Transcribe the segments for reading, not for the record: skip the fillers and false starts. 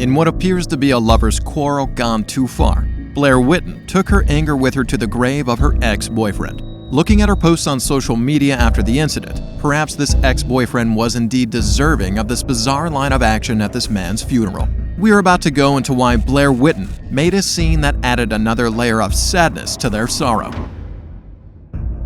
In what appears to be a lover's quarrel gone too far, Blair Whitten took her anger with her to the grave of her ex-boyfriend. Looking at her posts on social media after the incident, perhaps this ex-boyfriend was indeed deserving of this bizarre line of action at this man's funeral. We are about to go into why Blair Whitten made a scene that added another layer of sadness to their sorrow.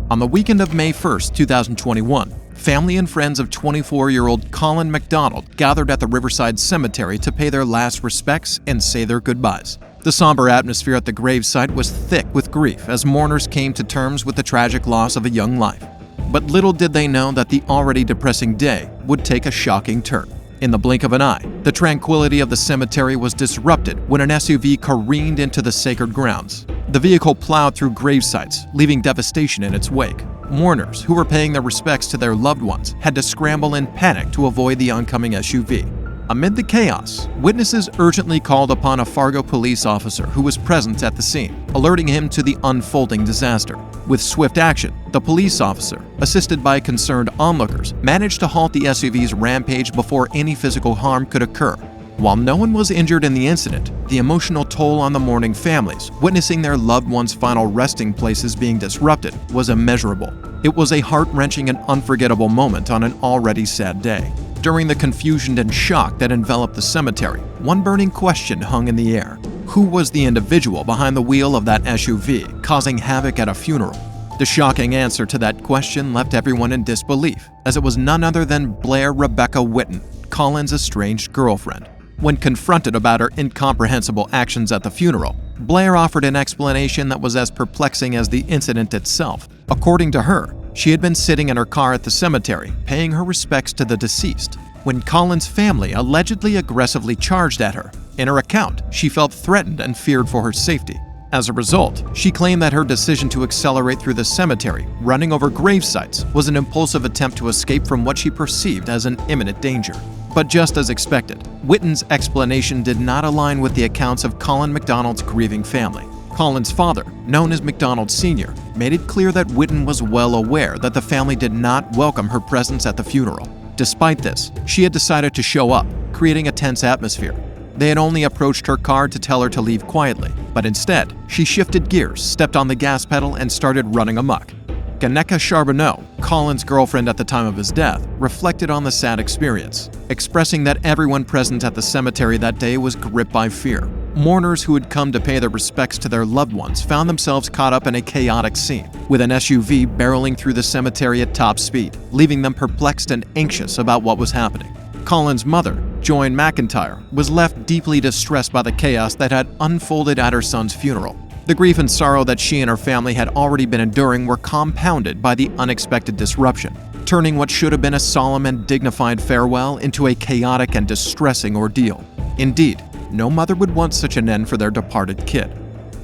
On the weekend of May 1st, 2021, family and friends of 24-year-old Colin McDonald gathered at the Riverside Cemetery to pay their last respects and say their goodbyes. The somber atmosphere at the gravesite was thick with grief as mourners came to terms with the tragic loss of a young life. But little did they know that the already depressing day would take a shocking turn. In the blink of an eye, the tranquility of the cemetery was disrupted when an SUV careened into the sacred grounds. The vehicle plowed through grave sites, leaving devastation in its wake. Mourners who were paying their respects to their loved ones had to scramble in panic to avoid the oncoming SUV. Amid the chaos, witnesses urgently called upon a Fargo police officer who was present at the scene, alerting him to the unfolding disaster. With swift action, the police officer, assisted by concerned onlookers, managed to halt the SUV's rampage before any physical harm could occur. While no one was injured in the incident, the emotional toll on the mourning families, witnessing their loved ones' final resting places being disrupted, was immeasurable. It was a heart-wrenching and unforgettable moment on an already sad day. During the confusion and shock that enveloped the cemetery, one burning question hung in the air. Who was the individual behind the wheel of that SUV, causing havoc at a funeral? The shocking answer to that question left everyone in disbelief, as it was none other than Blair Rebecca Whitten, Colin's estranged girlfriend. When confronted about her incomprehensible actions at the funeral, Blair offered an explanation that was as perplexing as the incident itself. According to her, she had been sitting in her car at the cemetery, paying her respects to the deceased, when Colin's family allegedly aggressively charged at her. In her account, she felt threatened and feared for her safety. As a result, she claimed that her decision to accelerate through the cemetery, running over grave sites, was an impulsive attempt to escape from what she perceived as an imminent danger. But just as expected, Whitten's explanation did not align with the accounts of Colin McDonald's grieving family. Colin's father, known as McDonald Sr., made it clear that Whitten was well aware that the family did not welcome her presence at the funeral. Despite this, she had decided to show up, creating a tense atmosphere. They had only approached her car to tell her to leave quietly, but instead, she shifted gears, stepped on the gas pedal, and started running amok. Ganeka Charbonneau, Colin's girlfriend at the time of his death, reflected on the sad experience, expressing that everyone present at the cemetery that day was gripped by fear. Mourners who had come to pay their respects to their loved ones found themselves caught up in a chaotic scene, with an SUV barreling through the cemetery at top speed, leaving them perplexed and anxious about what was happening. Colin's mother, Joan McIntyre, was left deeply distressed by the chaos that had unfolded at her son's funeral. The grief and sorrow that she and her family had already been enduring were compounded by the unexpected disruption, turning what should have been a solemn and dignified farewell into a chaotic and distressing ordeal. Indeed, no mother would want such an end for their departed kid.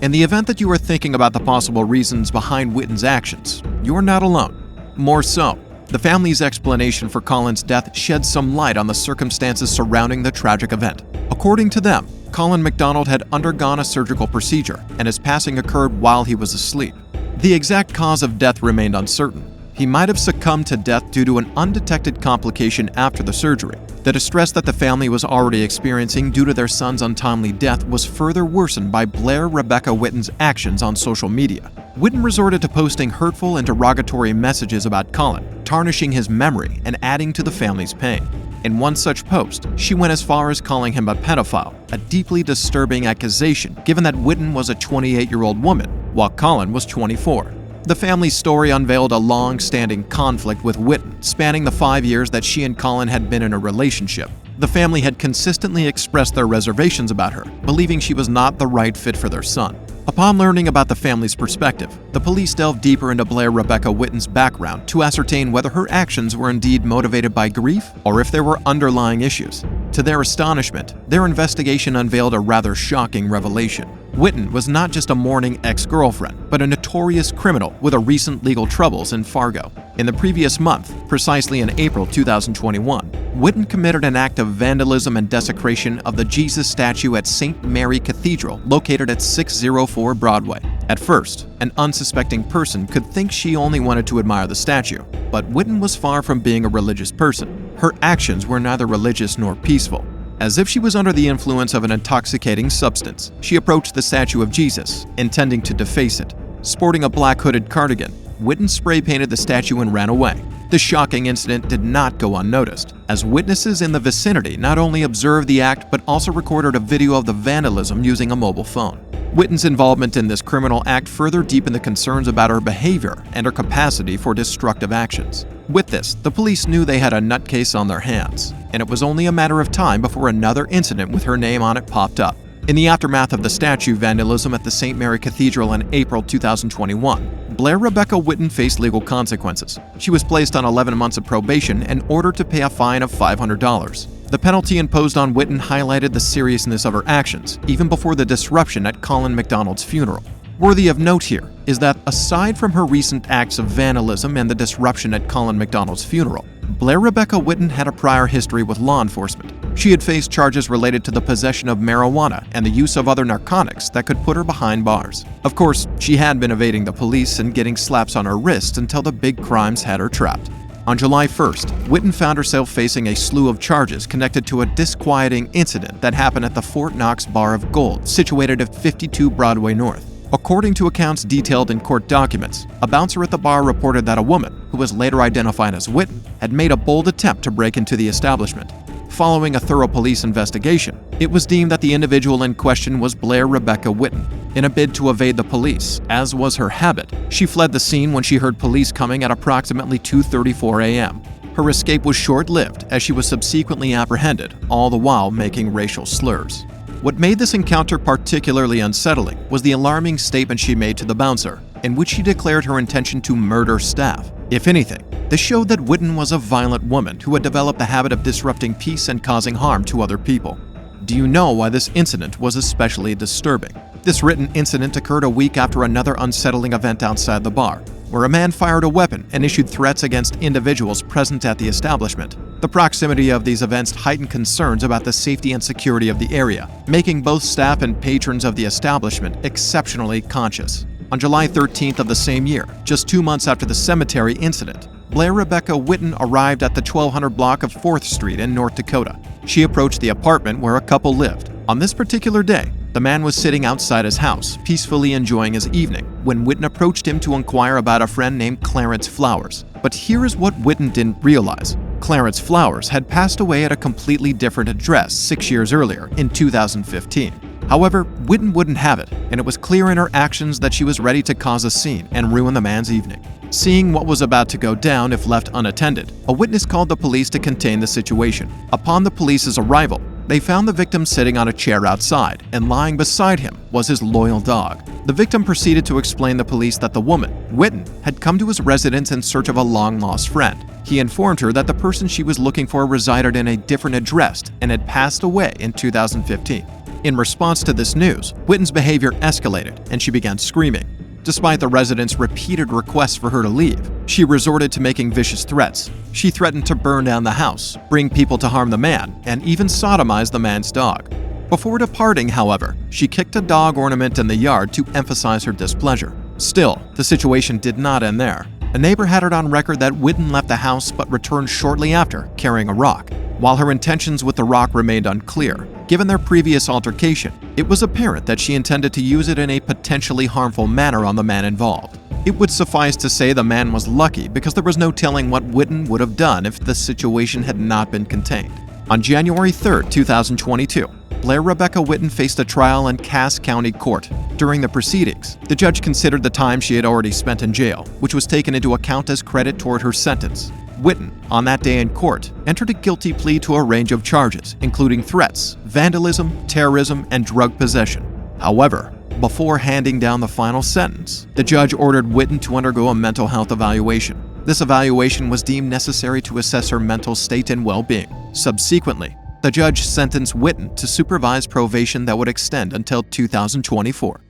In the event that you are thinking about the possible reasons behind Whitten's actions, you are not alone. More so, the family's explanation for Colin's death sheds some light on the circumstances surrounding the tragic event. According to them, Colin McDonald had undergone a surgical procedure, and his passing occurred while he was asleep. The exact cause of death remained uncertain. He might have succumbed to death due to an undetected complication after the surgery. The distress that the family was already experiencing due to their son's untimely death was further worsened by Blair Rebecca Whitten's actions on social media. Whitten resorted to posting hurtful and derogatory messages about Colin, tarnishing his memory and adding to the family's pain. In one such post, she went as far as calling him a pedophile, a deeply disturbing accusation given that Whitten was a 28-year-old woman, while Colin was 24. The family's story unveiled a long-standing conflict with Whitten, spanning the 5 years that she and Colin had been in a relationship. The family had consistently expressed their reservations about her, believing she was not the right fit for their son. Upon learning about the family's perspective, the police delved deeper into Blair Rebecca Whitten's background to ascertain whether her actions were indeed motivated by grief or if there were underlying issues. To their astonishment, their investigation unveiled a rather shocking revelation. Whitten was not just a mourning ex-girlfriend, but a notorious criminal with a recent legal troubles in Fargo. In the previous month, precisely in April 2021, Whitten committed an act of vandalism and desecration of the Jesus statue at St. Mary Cathedral, located at 604 Broadway. At first, an unsuspecting person could think she only wanted to admire the statue, but Whitten was far from being a religious person. Her actions were neither religious nor peaceful. As if she was under the influence of an intoxicating substance, she approached the statue of Jesus, intending to deface it. Sporting a black hooded cardigan, Whitten spray-painted the statue and ran away. This shocking incident did not go unnoticed, as witnesses in the vicinity not only observed the act but also recorded a video of the vandalism using a mobile phone. Whitten's involvement in this criminal act further deepened the concerns about her behavior and her capacity for destructive actions. With this, the police knew they had a nutcase on their hands, and it was only a matter of time before another incident with her name on it popped up. In the aftermath of the statue vandalism at the St. Mary Cathedral in April 2021, Blair Rebecca Whitten faced legal consequences. She was placed on 11 months of probation and ordered to pay a fine of $500. The penalty imposed on Whitten highlighted the seriousness of her actions, even before the disruption at Colin McDonald's funeral. Worthy of note here is that aside from her recent acts of vandalism and the disruption at Colin McDonald's funeral, Blair Rebecca Whitten had a prior history with law enforcement. She had faced charges related to the possession of marijuana and the use of other narcotics that could put her behind bars. Of course, she had been evading the police and getting slaps on her wrists until the big crimes had her trapped. On July 1st, Whitten found herself facing a slew of charges connected to a disquieting incident that happened at the Fort Knox Bar of Gold, situated at 52 Broadway North. According to accounts detailed in court documents, a bouncer at the bar reported that a woman, who was later identified as Whitten, had made a bold attempt to break into the establishment. Following a thorough police investigation, it was deemed that the individual in question was Blair Rebecca Whitten. In a bid to evade the police, as was her habit, she fled the scene when she heard police coming at approximately 2:34 a.m. Her escape was short-lived as she was subsequently apprehended, all the while making racial slurs. What made this encounter particularly unsettling was the alarming statement she made to the bouncer, in which she declared her intention to murder staff. If anything, this showed that Whitten was a violent woman who had developed the habit of disrupting peace and causing harm to other people. Do you know why this incident was especially disturbing? This written incident occurred a week after another unsettling event outside the bar, where a man fired a weapon and issued threats against individuals present at the establishment. The proximity of these events heightened concerns about the safety and security of the area, making both staff and patrons of the establishment exceptionally conscious. On July 13th of the same year, just 2 months after the cemetery incident, Blair Rebecca Whitten arrived at the 1200 block of 4th Street in North Dakota. She approached the apartment where a couple lived. On this particular day, the man was sitting outside his house, peacefully enjoying his evening, when Whitten approached him to inquire about a friend named Clarence Flowers. But here is what Whitten didn't realize. Clarence Flowers had passed away at a completely different address 6 years earlier, in 2015. However, Whitten wouldn't have it, and it was clear in her actions that she was ready to cause a scene and ruin the man's evening. Seeing what was about to go down if left unattended, a witness called the police to contain the situation. Upon the police's arrival, they found the victim sitting on a chair outside, and lying beside him was his loyal dog. The victim proceeded to explain to the police that the woman, Whitten, had come to his residence in search of a long-lost friend. He informed her that the person she was looking for resided in a different address and had passed away in 2015. In response to this news, Whitten's behavior escalated and she began screaming. Despite the resident's repeated requests for her to leave, she resorted to making vicious threats. She threatened to burn down the house, bring people to harm the man, and even sodomize the man's dog. Before departing, however, she kicked a dog ornament in the yard to emphasize her displeasure. Still, the situation did not end there. A neighbor had it on record that Whitten left the house but returned shortly after, carrying a rock. While her intentions with the rock remained unclear, given their previous altercation, it was apparent that she intended to use it in a potentially harmful manner on the man involved. It would suffice to say the man was lucky because there was no telling what Whitten would have done if the situation had not been contained. On January 3, 2022, Blair Rebecca Whitten faced a trial in Cass County Court. During the proceedings, the judge considered the time she had already spent in jail, which was taken into account as credit toward her sentence. Whitten, on that day in court, entered a guilty plea to a range of charges, including threats, vandalism, terrorism, and drug possession. However, before handing down the final sentence, the judge ordered Whitten to undergo a mental health evaluation. This evaluation was deemed necessary to assess her mental state and well-being. Subsequently, the judge sentenced Whitten to supervised probation that would extend until 2024.